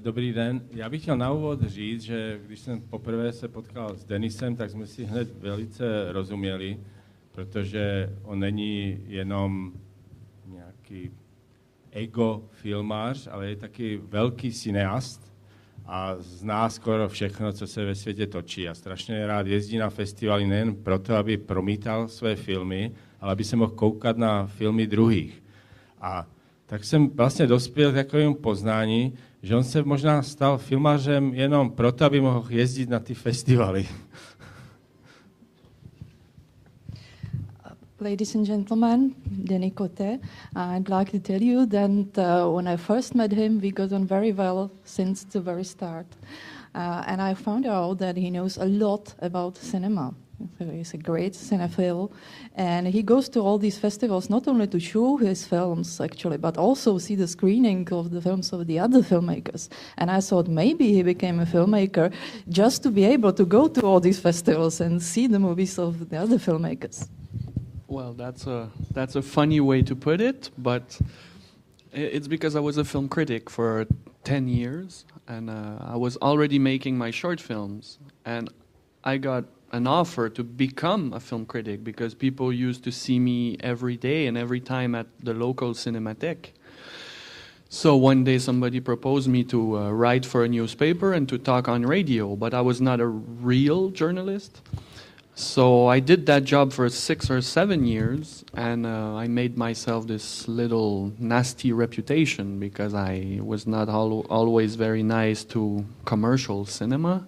Dobrý den. Já bych chtěl na úvod říct, že když jsem poprvé se potkal s Denisem, tak jsme si hned velice rozuměli, protože on není jenom nějaký ego filmář, ale je taky velký cineast a zná skoro všechno, co se ve světě točí. A strašně rád jezdí na festivaly nejen proto, aby promítal své filmy, ale aby se mohl koukat na filmy druhých. A tak jsem vlastně dospěl k takovému poznání, že on se možná stal filmařem jenom proto, aby mohl jezdit na ty festivaly. Ladies and gentlemen, Denis Côté, I'd like to tell you that when I first met him, we got on very well since the very start. And I found out that he knows a lot about cinema. He's a great cinephile, and he goes to all these festivals not only to show his films, actually, but also see the screening of the films of the other filmmakers. And I thought maybe he became a filmmaker just to be able to go to all these festivals and see the movies of the other filmmakers. Well, that's a funny way to put it, but it's because I was a film critic for 10 years, and I was already making my short films, and I got an offer to become a film critic because people used to see me every day and every time at the local cinematheque. So one day somebody proposed me to write for a newspaper and to talk on radio, but I was not a real journalist. So I did that job for 6 or 7 years, and I made myself this little nasty reputation because I was not always very nice to commercial cinema.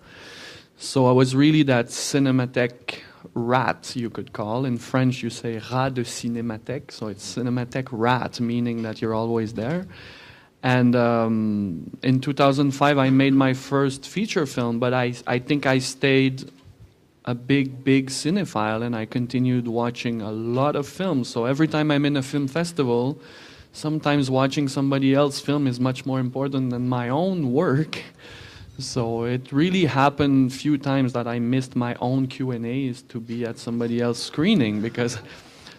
So I was really that cinematheque rat, you could call. In French, you say rat de cinémathèque, so it's cinematheque rat, meaning that you're always there. And in 2005, I made my first feature film, but I think I stayed a big cinephile, and I continued watching a lot of films. So every time I'm in a film festival, sometimes watching somebody else's film is much more important than my own work. So it really happened a few times that I missed my own Q&As to be at somebody else's screening, because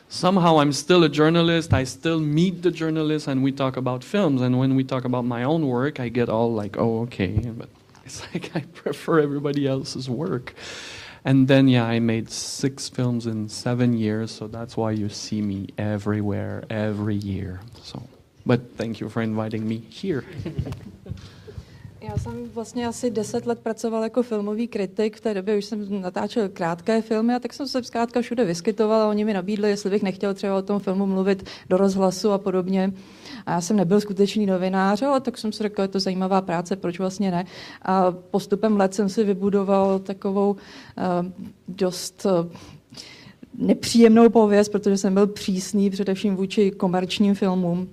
somehow I'm still a journalist, I still meet the journalists and we talk about films, and when we talk about my own work I get all like, oh okay, but it's like I prefer everybody else's work. And then I made 6 films in 7 years, so that's why you see me everywhere, every year. So, but thank you for inviting me here. Já jsem vlastně asi 10 let pracoval jako filmový kritik, v té době už jsem natáčel krátké filmy a tak jsem se zkrátka všude vyskytoval a oni mi nabídli, jestli bych nechtěl třeba o tom filmu mluvit do rozhlasu a podobně. A já jsem nebyl skutečný novinář, ale tak jsem si řekl, je to zajímavá práce, proč vlastně ne. A postupem let jsem si vybudoval takovou dost nepříjemnou pověst, protože jsem byl přísný především vůči komerčním filmům.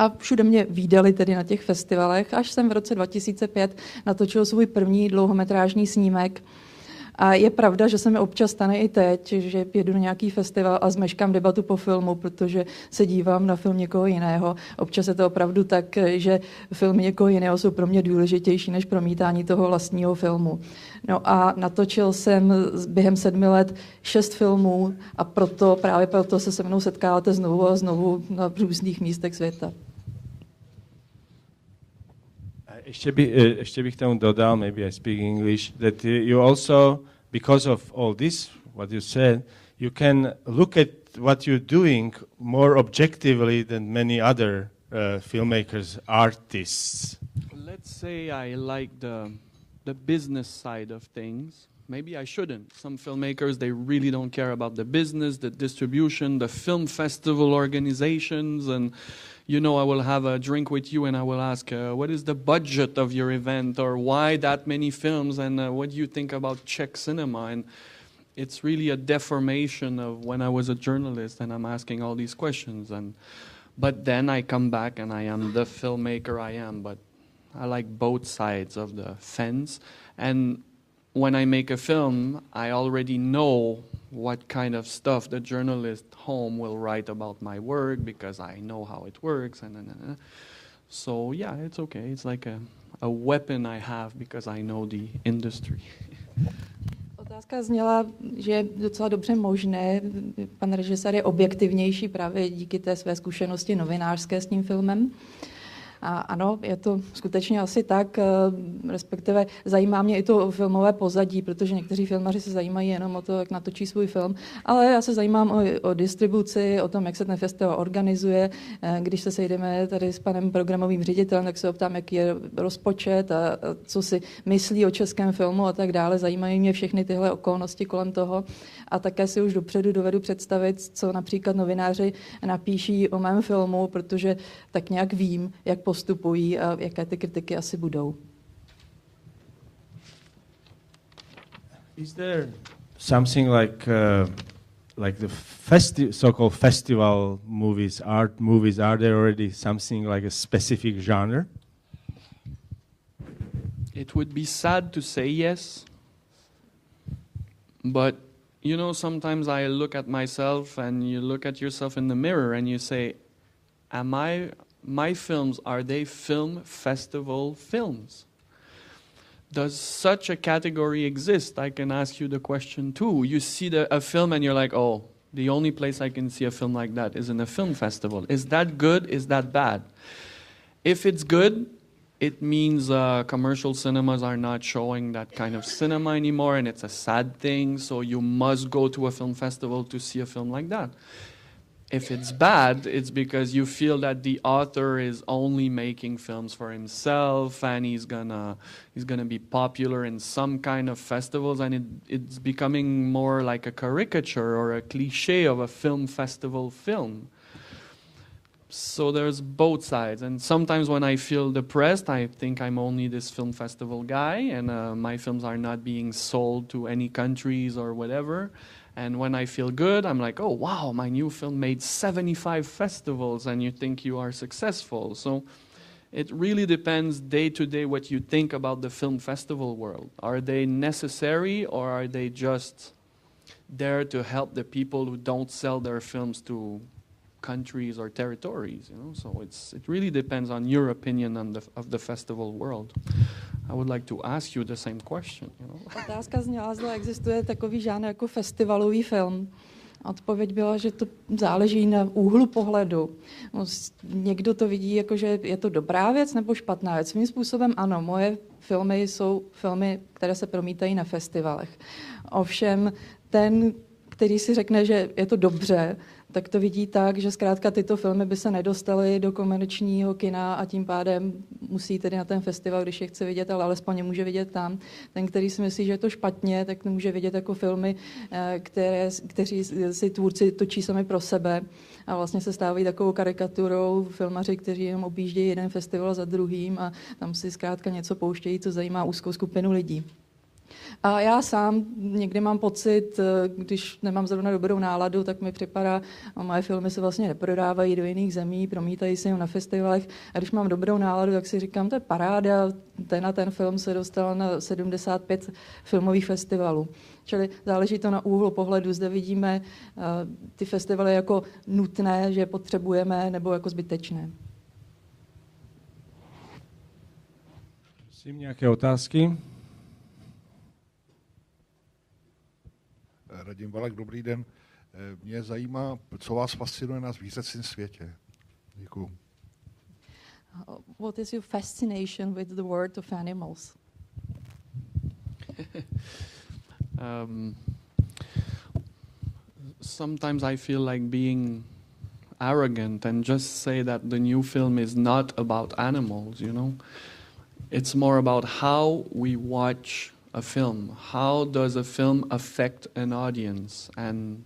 A všude mě vídali tedy na těch festivalech, až jsem v roce 2005 natočil svůj první dlouhometrážní snímek. A je pravda, že se mi občas stane i teď, že jedu na nějaký festival a zmeškám debatu po filmu, protože se dívám na film někoho jiného. Občas je to opravdu tak, že filmy někoho jiného jsou pro mě důležitější než promítání toho vlastního filmu. No a natočil jsem během 7 let 6 filmů a právě proto se mnou setkáváte znovu a znovu na různých místech světa. Ještě bych tomu dodal, maybe I speak English, that you also, because of all this, what you said, you can look at what you're doing more objectively than many other filmmakers, artists. Let's say I like the business side of things. Maybe I shouldn't. Some filmmakers, they really don't care about the business, the distribution, the film festival organizations, and I will have a drink with you and I will ask, what is the budget of your event, or why that many films, and what do you think about Czech cinema? And it's really a deformation of when I was a journalist and I'm asking all these questions. But then I come back and I am the filmmaker I am, but I like both sides of the fence. And when I make a film, I already know what kind of stuff the journalist home will write about my work because I know how it works. So yeah, it's okay. It's like a weapon I have because I know the industry. Otázka zněla, že je docela dobře možné, pan režisér je objektivnější právě díky té své zkušenosti novinářské s tím filmem. A ano, je to skutečně asi tak, respektive zajímá mě i to filmové pozadí, protože někteří filmaři se zajímají jenom o to, jak natočí svůj film, ale já se zajímám o distribuci, o tom, jak se ten festival organizuje. Když se sejdeme tady s panem programovým ředitelem, tak se optám, jaký je rozpočet a co si myslí o českém filmu a tak dále. Zajímají mě všechny tyhle okolnosti kolem toho. A také si už dopředu dovedu představit, co například novináři napíší o mém filmu, protože tak nějak vím, jak postupují a jaké ty kritiky asi budou. Is there something like the so-called festival movies, art movies? Are there already something like a specific genre? It would be sad to say yes, but you know, sometimes I look at myself and you look at yourself in the mirror and you say, my films, are they film festival films? Does such a category exist? I can ask you the question too. You see a film and you're like, oh, the only place I can see a film like that is in a film festival. Is that good? Is that bad? If it's good, it means commercial cinemas are not showing that kind of cinema anymore, and it's a sad thing, so you must go to a film festival to see a film like that. If it's bad, it's because you feel that the author is only making films for himself, and he's gonna be popular in some kind of festivals, and it's becoming more like a caricature or a cliche of a film festival film. So there's both sides, and sometimes when I feel depressed, I think I'm only this film festival guy, and my films are not being sold to any countries or whatever. And when I feel good, I'm like, oh wow, my new film made 75 festivals, and you think you are successful. So it really depends day to day what you think about the film festival world. Are they necessary, or are they just there to help the people who don't sell their films to countries or territories, you know? So it really depends on your opinion of the festival world. I would like to ask you the same question, you know? Otázka zněla, zda existuje takový žánr jako festivalový film. Odpověď byla, že to záleží na úhlu pohledu. Někdo to vidí jako, že je to dobrá věc nebo špatná věc. Svým způsobem ano, moje filmy jsou filmy, které se promítají na festivalech. Ovšem ten, který si řekne, že je to dobře, tak to vidí tak, že zkrátka tyto filmy by se nedostaly do komerčního kina a tím pádem musí tedy na ten festival, když je chce vidět, ale alespoň je může vidět tam. Ten, který si myslí, že je to špatně, tak může vidět jako filmy, kteří si tvůrci točí sami pro sebe a vlastně se stávají takovou karikaturou filmaři, kteří jenom objíždějí jeden festival za druhým a tam si zkrátka něco pouštějí, co zajímá úzkou skupinu lidí. A já sám někdy mám pocit, když nemám zrovna dobrou náladu, tak mi připadá, a moje filmy se vlastně neprodávají do jiných zemí, promítají se jen na festivalech. A když mám dobrou náladu, tak si říkám, to je paráda, ten film se dostal na 75 filmových festivalů. Čili záleží to na úhlu pohledu, zde vidíme ty festivaly jako nutné, že je potřebujeme, nebo jako zbytečné. Prosím, nějaké otázky? Radim Valek, dobrý den. Mě zajímá, co vás fascinuje na zvířecím světě. Děkuju. What is your fascination with the world of animals? Sometimes I feel like being arrogant and just say that the new film is not about animals, you know. It's more about how we watch a film. How does a film affect an audience? And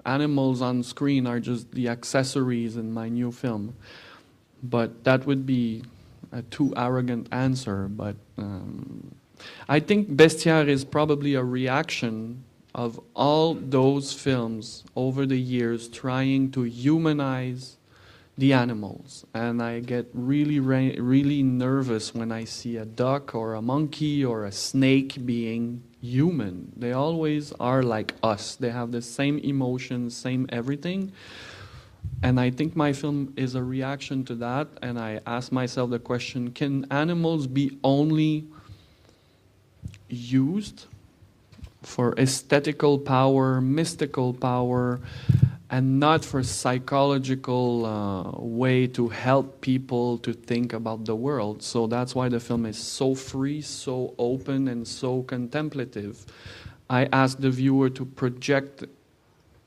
animals on screen are just the accessories in my new film. But that would be a too arrogant answer. But I think Bestiaire is probably a reaction of all those films over the years trying to humanize the animals, and I get really nervous when I see a duck or a monkey or a snake being human. They always are like us. They have the same emotions, same everything. And I think my film is a reaction to that, and I ask myself the question, can animals be only used for aesthetical power, mystical power, and not for psychological way to help people to think about the world. So that's why the film is so free, so open, and so contemplative. I asked the viewer to project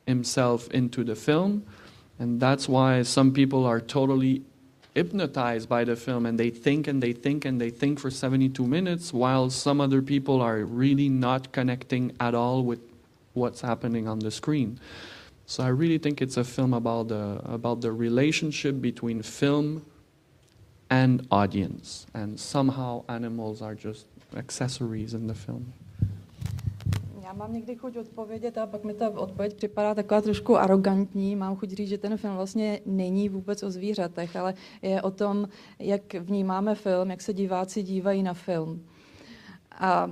himself into the film, and that's why some people are totally hypnotized by the film, and they think and they think and they think for 72 minutes, while some other people are really not connecting at all with what's happening on the screen. So I really think it's a film about the relationship between film and audience, and somehow animals are just accessories in the film. Já mám někdy chuť odpovědět a pak mi ta odpověď připadá taková trošku arrogantní. Mám chuť říct, že ten film vlastně není vůbec o zvířatech, ale je o tom, jak vnímáme film, jak se diváci dívají na film. A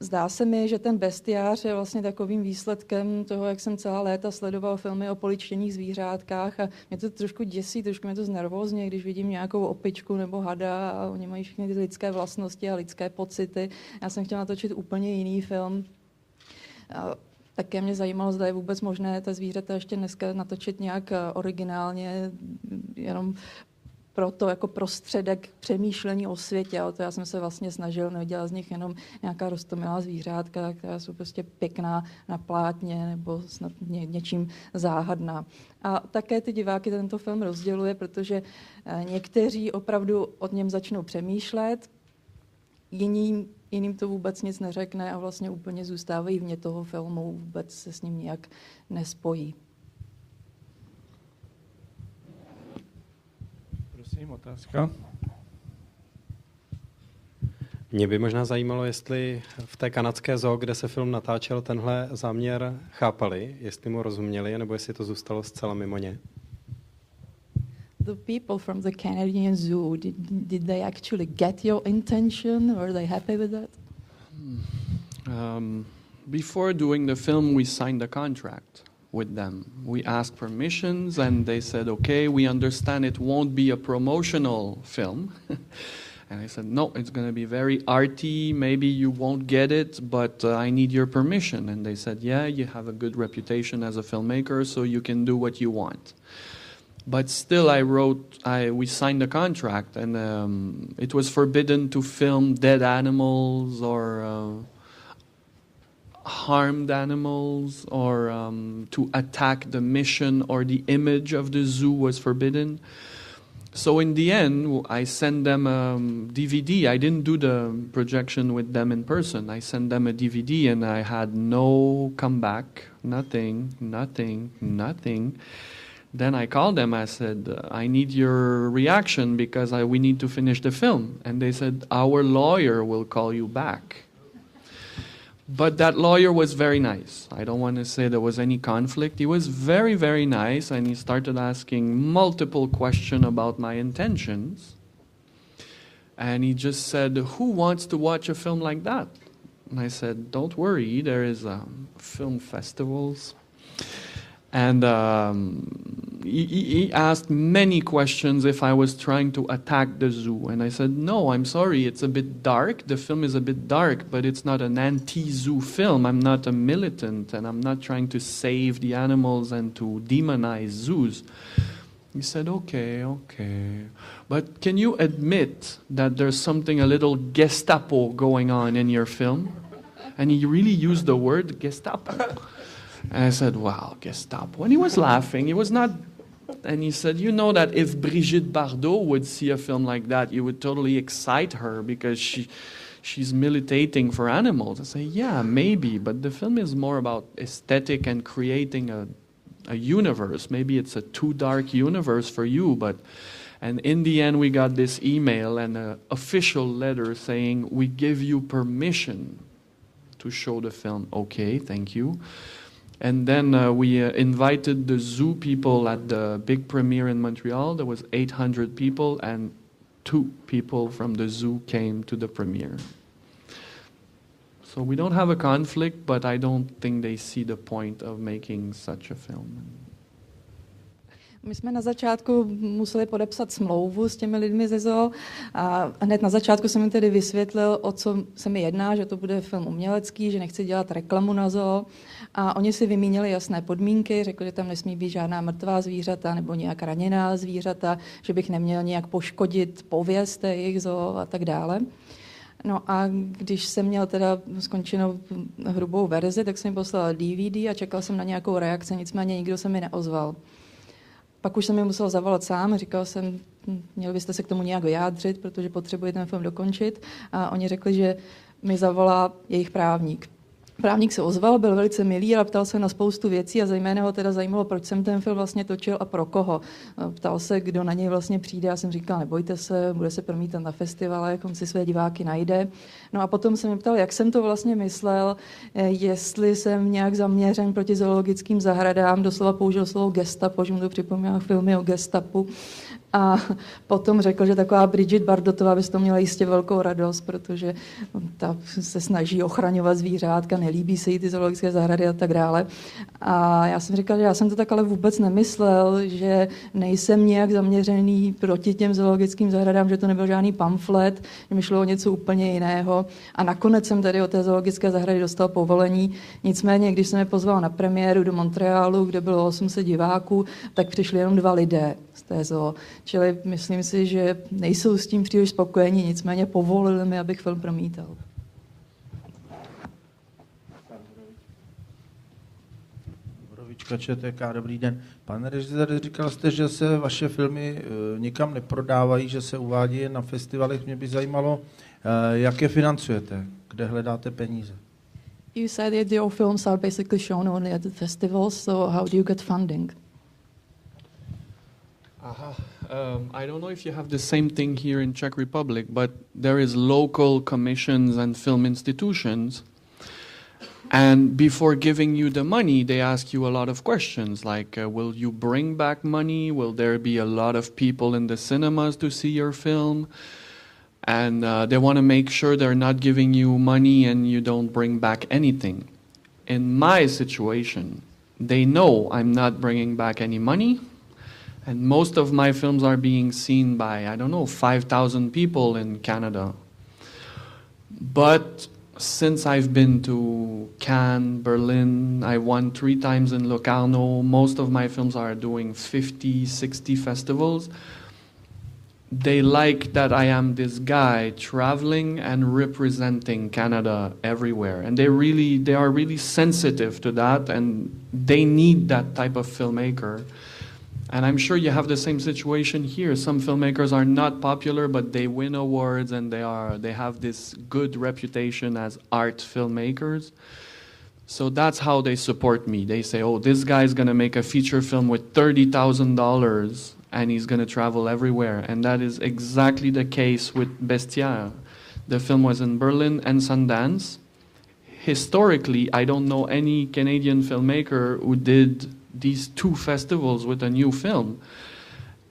zdá se mi, že ten bestiář je vlastně takovým výsledkem toho, jak jsem celá léta sledoval filmy o poličtěných zvířátkách a mě to trošku děsí, trošku mě to znervózně, když vidím nějakou opičku nebo hada a oni mají všechny ty lidské vlastnosti a lidské pocity. Já jsem chtěla natočit úplně jiný film. A také mě zajímalo, zda je vůbec možné ta zvířata ještě dneska natočit nějak originálně, jenom proto jako prostředek přemýšlení o světě. O to já jsem se vlastně snažil, neudělat z nich jenom nějaká roztomilá zvířátka, která jsou prostě pěkná na plátně nebo snad něčím záhadná. A také ty diváky tento film rozděluje, protože někteří opravdu o něm začnou přemýšlet, jiným to vůbec nic neřekne a vlastně úplně zůstávají vně toho filmu, vůbec se s ním nějak nespojí. Prosím, otázka. Mě by možná zajímalo, jestli v té kanadské zoo, kde se film natáčel, tenhle záměr chápali, jestli mu rozuměli, nebo jestli to zůstalo zcela mimo ně. The people from the Canadian zoo, did they actually get your intention? Were they happy with that? Before doing the film, we signed a contract with them. We asked permissions and they said, okay, we understand it won't be a promotional film. And I said, no, it's going to be very arty, maybe you won't get it, but I need your permission. And they said, yeah, you have a good reputation as a filmmaker, so you can do what you want. But still, we signed a contract, and it was forbidden to film dead animals or harmed animals or to attack the mission or the image of the zoo was forbidden. So in the end, I sent them a DVD. I didn't do the projection with them in person. I sent them a DVD and I had no comeback, nothing. Then I called them, I said, I need your reaction because we need to finish the film. And they said, our lawyer will call you back. But that lawyer was very nice. I don't want to say there was any conflict. He was very, very nice, and he started asking multiple questions about my intentions. And he just said, who wants to watch a film like that? And I said, don't worry, there is film festivals. And he asked many questions if I was trying to attack the zoo. And I said, no, I'm sorry, it's a bit dark. The film is a bit dark, but it's not an anti-zoo film. I'm not a militant, and I'm not trying to save the animals and to demonize zoos. He said, okay. But can you admit that there's something a little Gestapo going on in your film? And he really used the word Gestapo. And I said, wow, Gestapo. And he was laughing. He was not... And he said, you know that if Brigitte Bardot would see a film like that, it would totally excite her because she's militating for animals. I say, yeah, maybe. But the film is more about aesthetic and creating a universe. Maybe it's a too dark universe for you. And in the end, we got this email and an official letter saying, we give you permission to show the film. Okay, thank you. And then we invited the zoo people at the big premiere in Montreal. There was 800 people, and 2 people from the zoo came to the premiere. So we don't have a conflict, but I don't think they see the point of making such a film. My jsme na začátku museli podepsat smlouvu s těmi lidmi ze zoo a hned na začátku jsem jim tedy vysvětlil, o co se mi jedná, že to bude film umělecký, že nechci dělat reklamu na zoo. A oni si vymínili jasné podmínky, řekli, že tam nesmí být žádná mrtvá zvířata nebo nějak raněná zvířata, že bych neměl nějak poškodit pověst té jejich zoo a tak dále. No a když jsem měl teda skončenou hrubou verzi, tak jsem jim poslal DVD a čekal jsem na nějakou reakci, nicméně nikdo se mi neozval. Pak už jsem mi musel zavolat sám, říkal jsem, měli byste se k tomu nějak vyjádřit, protože potřebuji ten film dokončit. A oni řekli, že mi zavolá jejich právník. Právník se ozval, byl velice milý, ale ptal se na spoustu věcí a zejména ho teda zajímalo, proč jsem ten film vlastně točil a pro koho. Ptal se, kdo na něj vlastně přijde. Já jsem říkal, nebojte se, bude se promítat na festivalech, on si své diváky najde. No a potom jsem mě ptal, jak jsem to vlastně myslel, jestli jsem nějak zaměřen proti zoologickým zahradám, doslova použil slovo gestapo, že mu to připomíná filmy o gestapu. A potom řekl, že taková Bridget Bardotová by z toho měla jistě velkou radost, protože ta se snaží ochraňovat zvířátka, nelíbí se jí ty zoologické zahrady a tak dále. A já jsem říkal, že já jsem to tak ale vůbec nemyslel, že nejsem nějak zaměřený proti těm zoologickým zahradám, že to nebyl žádný pamflet, že mi šlo o něco úplně jiného. A nakonec jsem tady o té zoologické zahrady dostal povolení. Nicméně, když jsem je pozval na premiéru do Montrealu, kde bylo 800 diváků, tak přišli jenom 2 lidé z té zoo. Čili myslím si, že nejsou s tím příliš spokojení, nicméně povolili mi, abych film promítal. Borovička ČTK, dobrý den. Pane režisér, říkal jste, že se vaše filmy nikam neprodávají, že se uvádí jen na festivalech. Mě by zajímalo, jak je financujete, kde hledáte peníze. You said that your films are basically shown only at the festivals, so how do you get funding? I don't know if you have the same thing here in Czech Republic, but there is local commissions and film institutions. And before giving you the money, they ask you a lot of questions like, will you bring back money? Will there be a lot of people in the cinemas to see your film? And they want to make sure they're not giving you money and you don't bring back anything. In my situation, they know I'm not bringing back any money. And most of my films are being seen by, 5,000 people in Canada. But since I've been to Cannes, Berlin, I won 3 times in Locarno, most of my films are doing 50, 60 festivals. They like that I am this guy traveling and representing Canada everywhere. And they are really sensitive to that, and they need that type of filmmaker. And I'm sure you have the same situation here. Some filmmakers are not popular, but they win awards and they have this good reputation as art filmmakers. So that's how they support me. They say, oh, this guy's going to make a feature film with $30,000 and he's going to travel everywhere. And that is exactly the case with Bestiaire. The film was in Berlin and Sundance. Historically, I don't know any Canadian filmmaker who did these 2 festivals with a new film.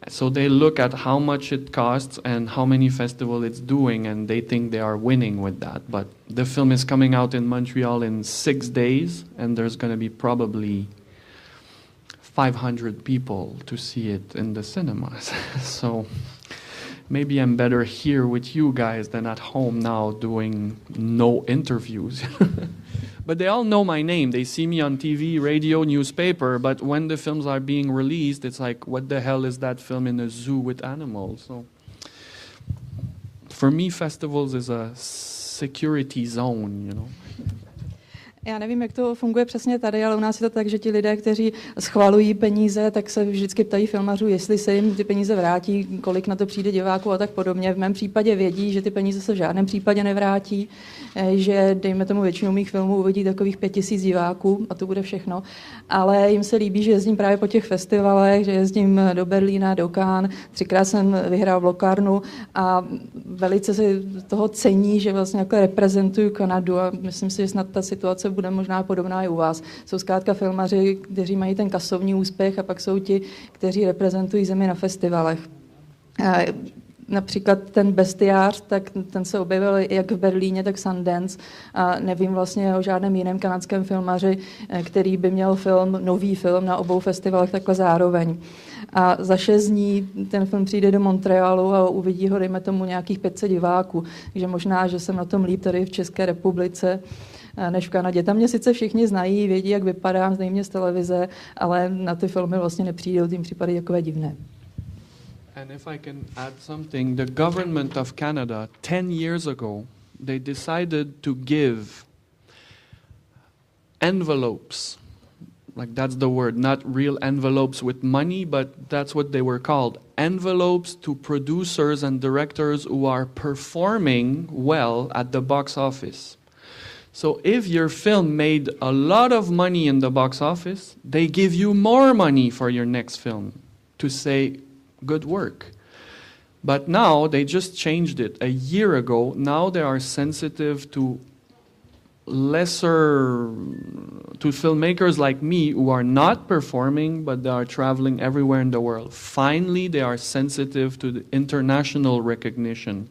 So they look at how much it costs and how many festivals it's doing, and they think they are winning with that. But the film is coming out in Montreal in 6 days, and there's going to be probably 500 people to see it in the cinemas. So maybe I'm better here with you guys than at home now doing no interviews. But they all know my name. They see me on TV, radio, newspaper. But when the films are being released, it's like, what the hell is that film in a zoo with animals? So for me, festivals is a security zone, Já nevím, jak to funguje přesně tady, ale u nás je to tak, že ti lidé, kteří schvalují peníze, tak se vždycky ptají filmařů, jestli se jim ty peníze vrátí, kolik na to přijde diváků a tak podobně. V mém případě vědí, že ty peníze se v žádném případě nevrátí, že dejme tomu většinu mých filmů uvidí takových 5,000 diváků a to bude všechno. Ale jim se líbí, že jezdím právě po těch festivalech, že jezdím do Berlína, do Cannes, 3krát jsem vyhrál v Locarnu a velice se toho cení, že vlastně jako reprezentuju Kanadu a myslím si, že snad ta situace bude možná podobná i u vás. Jsou zkrátka filmaři, kteří mají ten kasovní úspěch a pak jsou ti, kteří reprezentují zemi na festivalech. například ten Bestiář, tak ten se objevil jak v Berlíně, tak v Sundance a nevím vlastně o žádném jiném kanadském filmaři, který by měl nový film na obou festivalech takhle zároveň. A za 6 dní ten film přijde do Montrealu a uvidí ho, dejme tomu, nějakých 500 diváků. Takže možná, že jsem na tom líp tady v České republice než v Kanadě. Tam mě sice všichni znají, vědí, jak vypadám, znají mě z televize, ale na ty filmy vlastně nepřijdou, tím připadají takové divné. And if I can add something, the government of Canada 10 years ago, they decided to give envelopes, like that's the word, not real envelopes with money, but that's what they were called, envelopes to producers and directors who are performing well at the box office. So if your film made a lot of money in the box office, they give you more money for your next film to say, good work. But now they just changed it a year ago. Now they are sensitive to filmmakers like me who are not performing, but they are traveling everywhere in the world. Finally, they are sensitive to the international recognition.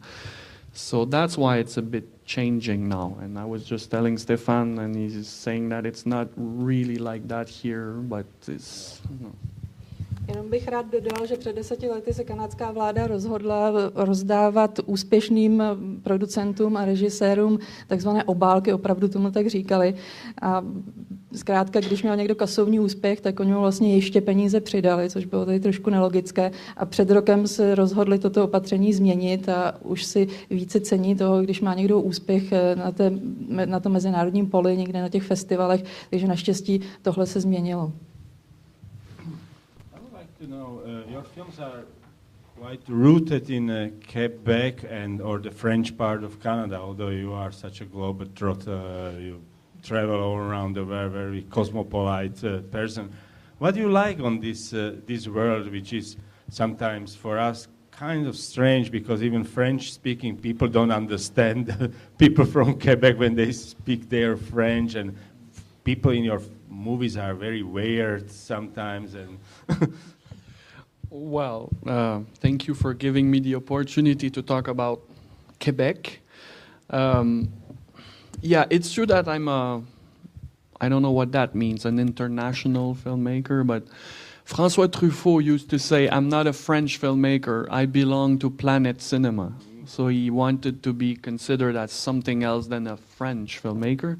So that's why it's a bit changing now. And I was just telling Stefan, and he's saying that it's not really like that here, but it's... Jenom bych rád dodal, že před 10 lety se kanadská vláda rozhodla rozdávat úspěšným producentům a režisérům takzvané obálky, opravdu tomu tak říkali. A zkrátka, když měl někdo kasovní úspěch, tak oni mu vlastně ještě peníze přidali, což bylo tady trošku nelogické. A před rokem se rozhodli toto opatření změnit a už si více cení toho, když má někdo úspěch na tom mezinárodním poli, někde na těch festivalech, takže naštěstí tohle se změnilo. Your films are quite rooted in Quebec or the French part of Canada, although you are such a globetrotter, you travel all around the world, very cosmopolite person. What do you like on this world, which is sometimes for us kind of strange, because even French-speaking people don't understand people from Quebec when they speak their French, and people in your movies are very weird sometimes. And Well, thank you for giving me the opportunity to talk about Quebec. Yeah, it's true that I don't know what that means, an international filmmaker, but François Truffaut used to say, I'm not a French filmmaker, I belong to Planet Cinema. So he wanted to be considered as something else than a French filmmaker.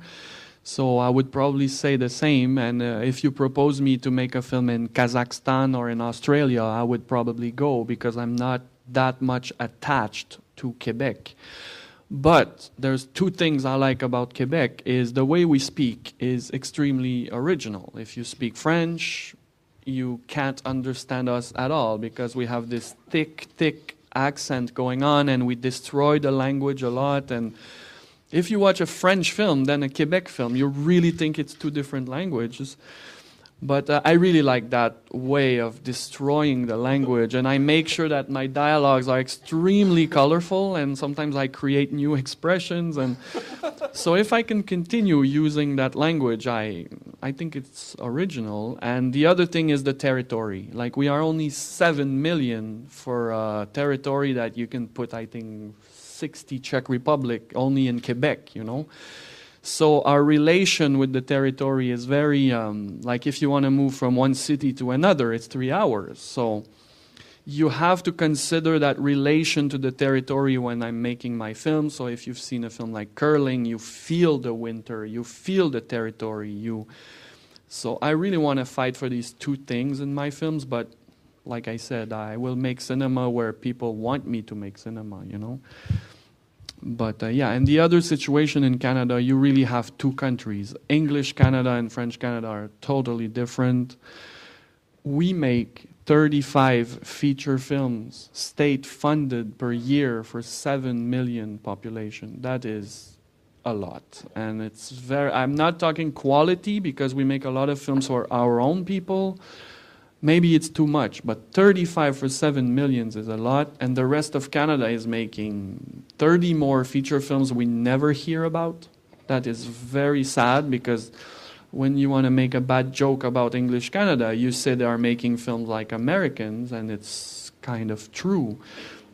So I would probably say the same, and if you propose me to make a film in Kazakhstan or in Australia, I would probably go, because I'm not that much attached to Quebec. But there's 2 things I like about Quebec, is the way we speak is extremely original. If you speak French, you can't understand us at all, because we have this thick accent going on, and we destroy the language a lot. And if you watch a French film, then a Quebec film, you really think it's 2 different languages. But I really like that way of destroying the language, and I make sure that my dialogues are extremely colorful, and sometimes I create new expressions. And so if I can continue using that language, I think it's original. And the other thing is the territory. Like, we are only 7 million for a territory that you can put, I think, 60 Czech Republic only in Quebec, you know. So our relation with the territory is very, like if you want to move from one city to another, it's 3 hours. So you have to consider that relation to the territory when I'm making my film. So if you've seen a film like Curling, you feel the winter, you feel the territory. So I really want to fight for these 2 things in my films, but like I said, I will make cinema where people want me to make cinema, you know. But yeah, and the other situation in Canada, you really have 2 countries. English Canada and French Canada are totally different. We make 35 feature films, state-funded per year for 7 million population. That is a lot. And it's I'm not talking quality, because we make a lot of films for our own people. Maybe it's too much, but 35 for 7 million is a lot, and the rest of Canada is making 30 more feature films we never hear about. That is very sad, because when you want to make a bad joke about English Canada, you say they are making films like Americans, and it's kind of true.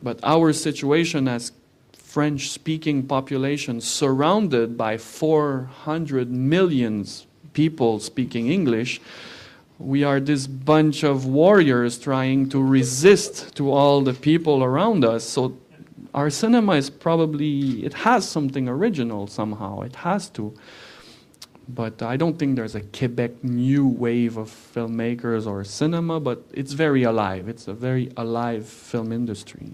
But our situation as French-speaking population surrounded by 400 million people speaking English, we are this bunch of warriors trying to resist to all the people around us. So our cinema is probably, it has something original somehow. It has to. But I don't think there's a Quebec new wave of filmmakers or cinema, but it's very alive. It's a very alive film industry.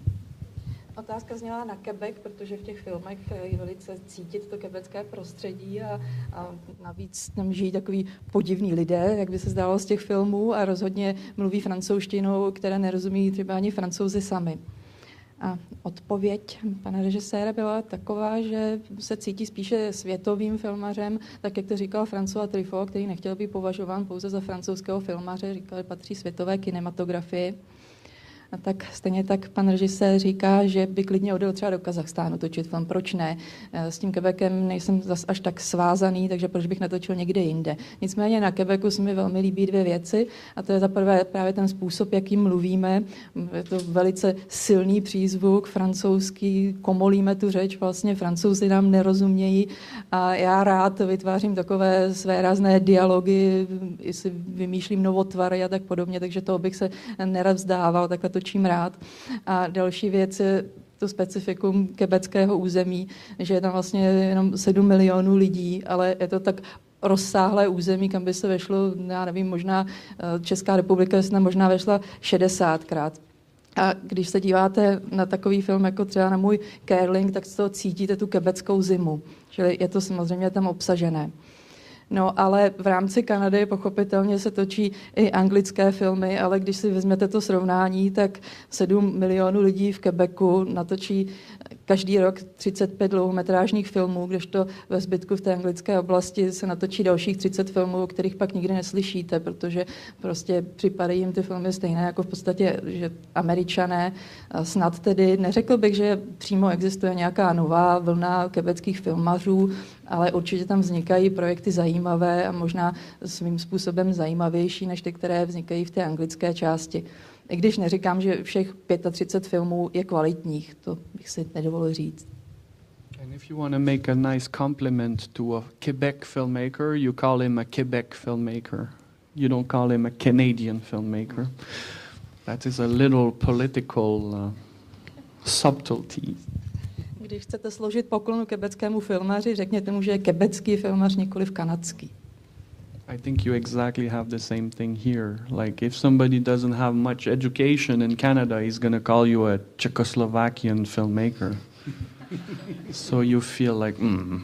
Otázka zněla na Quebec, protože v těch filmech je velice cítit to quebecké prostředí a navíc tam žijí takový podivní lidé, jak by se zdálo z těch filmů, a rozhodně mluví francouzštinou, které nerozumí třeba ani Francouzi sami. A odpověď pana režiséra byla taková, že se cítí spíše světovým filmařem, tak jak to říkal François Truffaut, který nechtěl být považován pouze za francouzského filmaře, říkal, že patří světové kinematografii. A tak stejně tak pan režisér říká, že by klidně odjel třeba do Kazachstánu točit film. Proč ne? S tím Quebecem nejsem zas až tak svázaný, takže proč bych natočil někde jinde. Nicméně na Quebecu se mi velmi líbí dvě věci, a to je za prvé právě ten způsob, jakým mluvíme. Je to velice silný přízvuk, francouzský, komolíme tu řeč, vlastně Francouzi nám nerozumějí a já rád vytvářím takové své rázné dialogy, si vymýšlím novotvary a tak podobně, takže toho bych se nerad vzdával, takhle točím rád. A další věc je to specifikum quebeckého území, že je tam vlastně jenom 7 milionů lidí, ale je to tak rozsáhlé území, kam by se vešlo, já nevím, možná Česká republika se tam možná vešla 60krát. A když se díváte na takový film, jako třeba na můj Curling, tak z toho cítíte tu quebeckou zimu. Čili je to samozřejmě tam obsažené. No, ale v rámci Kanady pochopitelně se točí i anglické filmy, ale když si vezmete to srovnání, tak 7 milionů lidí v Quebecu natočí každý rok 35 dlouhometrážních filmů, kdežto ve zbytku v té anglické oblasti se natočí dalších 30 filmů, o kterých pak nikdy neslyšíte, protože prostě připadají jim ty filmy stejné jako v podstatě, že Američané. Snad tedy neřekl bych, že přímo existuje nějaká nová vlna quebeckých filmařů, ale určitě tam vznikají projekty zajímavé a možná svým způsobem zajímavější než ty, které vznikají v té anglické části. I když neříkám, že všech 35 filmů je kvalitních, to bych si nedovolil říct. And if you want to make a nice compliment to a Quebec filmmaker, you call him a Quebec filmmaker. You don't call him a Canadian filmmaker. That is a little political subtlety. Když chcete složit poklonu quebeckému filmaři, řekněte mu, že je quebecký filmař, nikoliv kanadský. I think you exactly have the same thing here. Like if somebody doesn't have much education in Canada, he's going to call you a Czechoslovakian filmmaker. So you feel like,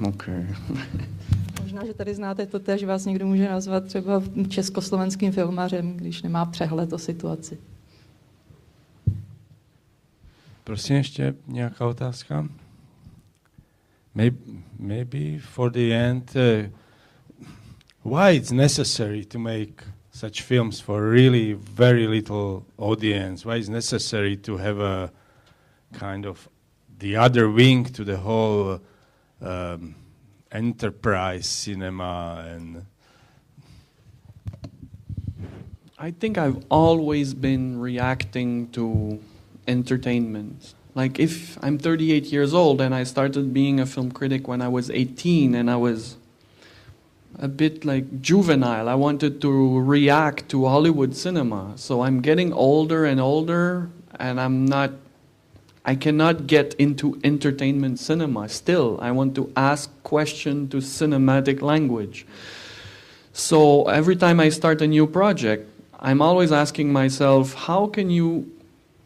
okay. Možná, že tady znáte to též, vás někdo může nazvat třeba československým filmařem, když nemá přehled o situaci. Prosím, ještě nějaká otázka? Maybe for the end, why it's necessary to make such films for really very little audience? Why it's necessary to have a kind of the other wing to the whole enterprise cinema? And I think I've always been reacting to entertainment. Like if I'm 38 years old and I started being a film critic when I was 18 and I was a bit like juvenile, I wanted to react to Hollywood cinema. So I'm getting older and older and I cannot get into entertainment cinema still. I want to ask questions to cinematic language. So every time I start a new project, I'm always asking myself, how can you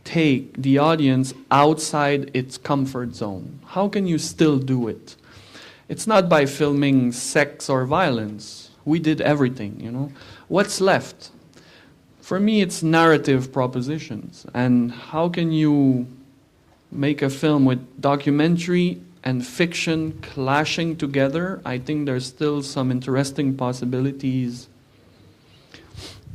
take the audience outside its comfort zone? How can you still do it? It's not by filming sex or violence. We did everything, you know. What's left? For me, it's narrative propositions. And how can you make a film with documentary and fiction clashing together? I think there's still some interesting possibilities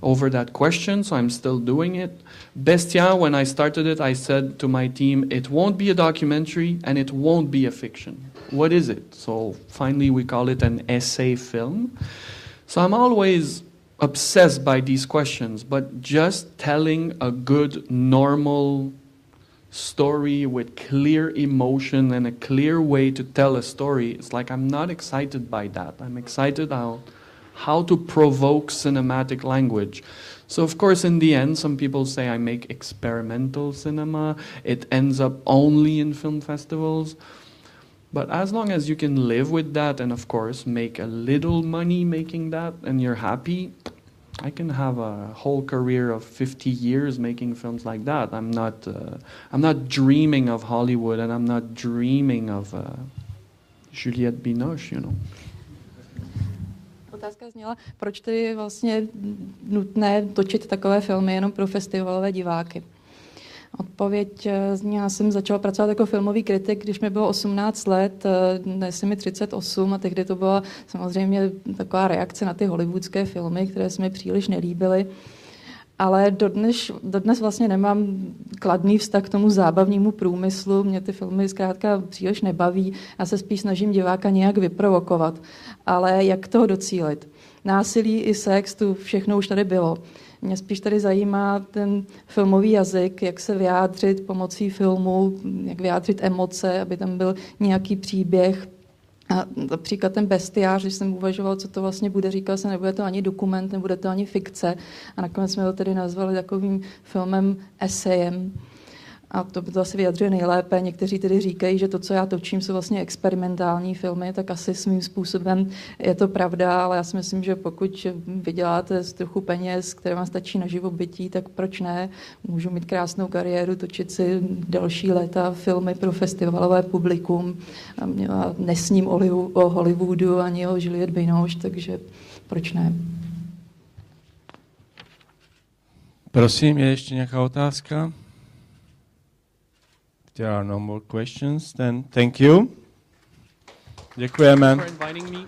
over that question, so I'm still doing it. Bestia, when I started it, I said to my team, it won't be a documentary and it won't be a fiction. What is it? So finally we call it an essay film. So I'm always obsessed by these questions, but just telling a good, normal story with clear emotion and a clear way to tell a story, it's like I'm not excited by that. I'm excited how to provoke cinematic language. So of course in the end some people say I make experimental cinema, it ends up only in film festivals. But as long as you can live with that and of course make a little money making that and you're happy, I can have a whole career of 50 years making films like that. I'm not dreaming of Hollywood and I'm not dreaming of Juliette Binoche, you know. Otázka zněla, proč tedy je vlastně nutné točit takové filmy jenom pro festivalové diváky. Odpověď zní, já jsem začala pracovat jako filmový kritik, když mi bylo 18 let, dnes je mi 38 a tehdy to byla samozřejmě taková reakce na ty hollywoodské filmy, které se mi příliš nelíbily. Ale dodnes vlastně nemám kladný vztah k tomu zábavnímu průmyslu, mě ty filmy zkrátka příliš nebaví, já se spíš snažím diváka nějak vyprovokovat. Ale jak toho docílit? Násilí i sex, tu všechno už tady bylo. Mě spíš tady zajímá ten filmový jazyk, jak se vyjádřit pomocí filmu, jak vyjádřit emoce, aby tam byl nějaký příběh. A například ten bestiář, když jsem uvažoval, co to vlastně bude, říkal jsem, nebude to ani dokument, nebude to ani fikce. A nakonec jsme ho tedy nazvali takovým filmem esejem. A to by to asi vyjadřuje nejlépe. Někteří tedy říkají, že to, co já točím, jsou vlastně experimentální filmy, tak asi svým způsobem je to pravda, ale já si myslím, že pokud vyděláte z trochu peněz, které vám stačí na živobytí, tak proč ne? Můžu mít krásnou kariéru, točit si další léta filmy pro festivalové publikum. A nesním o Hollywoodu ani o Juliette Binoche, takže proč ne? Prosím, je ještě nějaká otázka? If there are no more questions, then thank you. Děkujeme. Thank you for inviting me.